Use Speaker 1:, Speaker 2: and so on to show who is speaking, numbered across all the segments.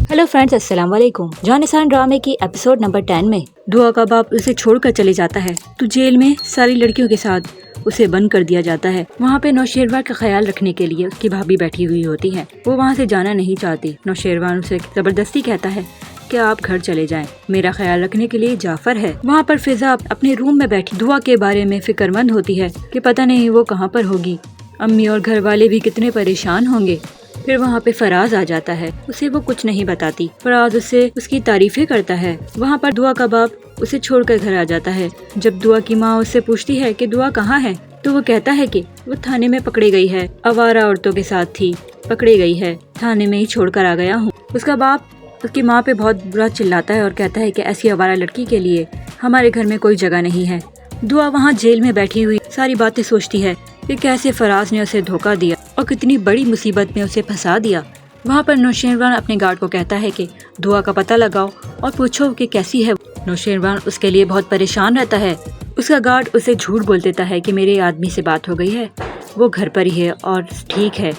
Speaker 1: Hello friends, अस्सलाम वालेकुम। जान निसार ड्रामे की एपिसोड नंबर 10 में दुआ का बाप उसे छोड़कर चले जाता है तो जेल में सारी लड़कियों के साथ उसे बंद कर दिया जाता है। वहाँ पे नौशेरवान का ख्याल रखने के लिए उसकी भाभी बैठी हुई होती है। वो वहाँ से जाना नहीं चाहती। नौशेरवान उसे जबरदस्ती कहता है कि आप घर चले जाएं, मेरा ख्याल रखने के लिए जाफर है। वहाँ पर फिजा अपने रूम में बैठी दुआ के बारे में फिक्रमंद होती है कि पता नहीं वो कहाँ पर होगी, अम्मी और घर वाले भी कितने परेशान होंगे। फिर वहाँ पे फराज आ जाता है, उसे वो कुछ नहीं बताती। फराज उससे उसकी तारीफें करता है। वहाँ पर दुआ का बाप उसे छोड़कर घर आ जाता है। जब दुआ की माँ उससे पूछती है कि दुआ कहाँ है तो वो कहता है कि वो थाने में पकड़ी गई है, आवारा औरतों के साथ थी, पकड़ी गई है, थाने में ही छोड़कर आ गया हूँ। उसका बाप उसकी माँ पे बहुत बुरा चिल्लाता है और कहता है कि ऐसी आवारा लड़की के लिए हमारे घर में कोई जगह नहीं है। दुआ वहाँ जेल में बैठी हुई सारी बातें सोचती है कि कैसे फराज ने उसे धोखा दिया और कितनी बड़ी मुसीबत में उसे फंसा दिया। वहाँ पर नौशेरवान अपने गार्ड को कहता है कि दुआ का पता लगाओ और पूछो कि कैसी है। नौशेरवान उसके लिए बहुत परेशान रहता है। उसका गार्ड उसे झूठ बोल देता है कि मेरे आदमी से बात हो गई है, वो घर पर ही है और ठीक है।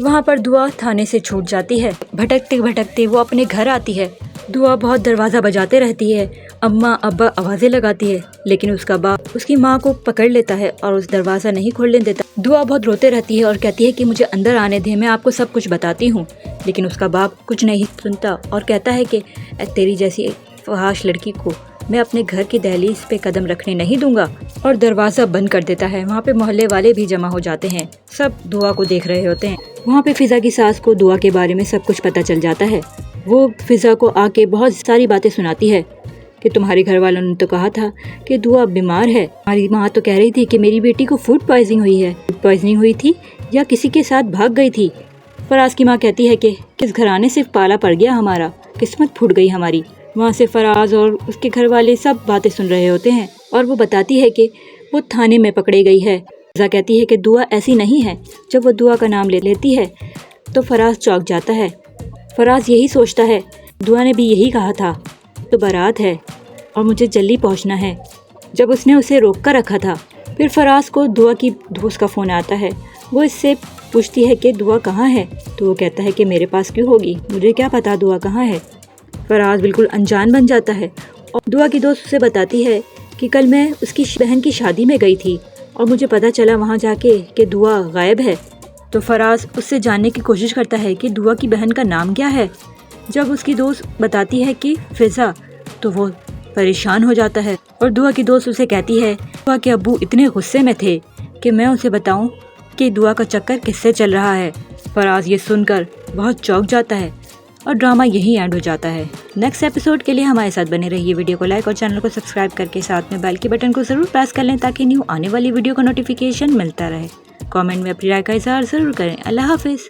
Speaker 1: वहाँ पर दुआ थाने से छूट जाती है। भटकते भटकते वो अपने घर आती है। दुआ बहुत दरवाज़ा बजाते रहती है, अम्मा अब्बा आवाज़ें लगाती है, लेकिन उसका बाप उसकी माँ को पकड़ लेता है और उस दरवाज़ा नहीं खोलने देता। दुआ बहुत रोते रहती है और कहती है कि मुझे अंदर आने दे, मैं आपको सब कुछ बताती हूँ। लेकिन उसका बाप कुछ नहीं सुनता और कहता है कि तेरी जैसी फहाश लड़की को मैं अपने घर की दहलीज पे कदम रखने नहीं दूंगा, और दरवाज़ा बंद कर देता है। वहाँ पे मोहल्ले वाले भी जमा हो जाते हैं, सब दुआ को देख रहे होते हैं। वहाँ पे फिजा की सास को दुआ के बारे में सब कुछ पता चल जाता है। वो फिजा को आके बहुत सारी बातें सुनाती है कि तुम्हारे घर वालों ने तो कहा था कि दुआ बीमार है, हमारी माँ तो कह रही थी कि मेरी बेटी को फूड पॉइजनिंग हुई है, फूड पॉइजनिंग हुई थी या किसी के साथ भाग गई थी। फराज की माँ कहती है कि किस घराने से पाला पड़ गया हमारा, किस्मत फूट गई हमारी। वहाँ से फराज और उसके घर वाले सब बातें सुन रहे होते हैं और वो बताती है कि वो थाने में पकड़ी गई है। फिजा कहती है कि दुआ ऐसी नहीं है। जब वो दुआ का नाम ले लेती है तो फराज चौंक जाता है। फराज यही सोचता है दुआ ने भी यही कहा था, तो बारात है और मुझे जल्दी पहुंचना है, जब उसने उसे रोक कर रखा था। फिर फराज को दुआ की दोस्त का फ़ोन आता है। वो इससे पूछती है कि दुआ कहाँ है, तो वो कहता है कि मेरे पास क्यों होगी, मुझे क्या पता दुआ कहाँ है। फराज बिल्कुल अनजान बन जाता है और दुआ की दोस्त उसे बताती है कि कल मैं उसकी बहन की शादी में गई थी और मुझे पता चला वहाँ जाके कि दुआ गायब है। तो फराज उससे जानने की कोशिश करता है कि दुआ की बहन का नाम क्या है। जब उसकी दोस्त बताती है कि फिजा, तो वो परेशान हो जाता है और दुआ की दोस्त उसे कहती है दुआ के अब्बू इतने गुस्से में थे कि मैं उसे बताऊं कि दुआ का चक्कर किससे चल रहा है। फराज ये सुनकर बहुत चौंक जाता है और ड्रामा यहीं एंड हो जाता है। नेक्स्ट एपिसोड के लिए हमारे साथ बने रहिए। वीडियो को लाइक और चैनल को सब्सक्राइब करके साथ में बेल के बटन को ज़रूर प्रेस कर लें ताकि न्यू आने वाली वीडियो का नोटिफिकेशन मिलता रहे। कमेंट में अपनी राय का इज़हार ज़रूर करें। अल्लाह हाफिज़।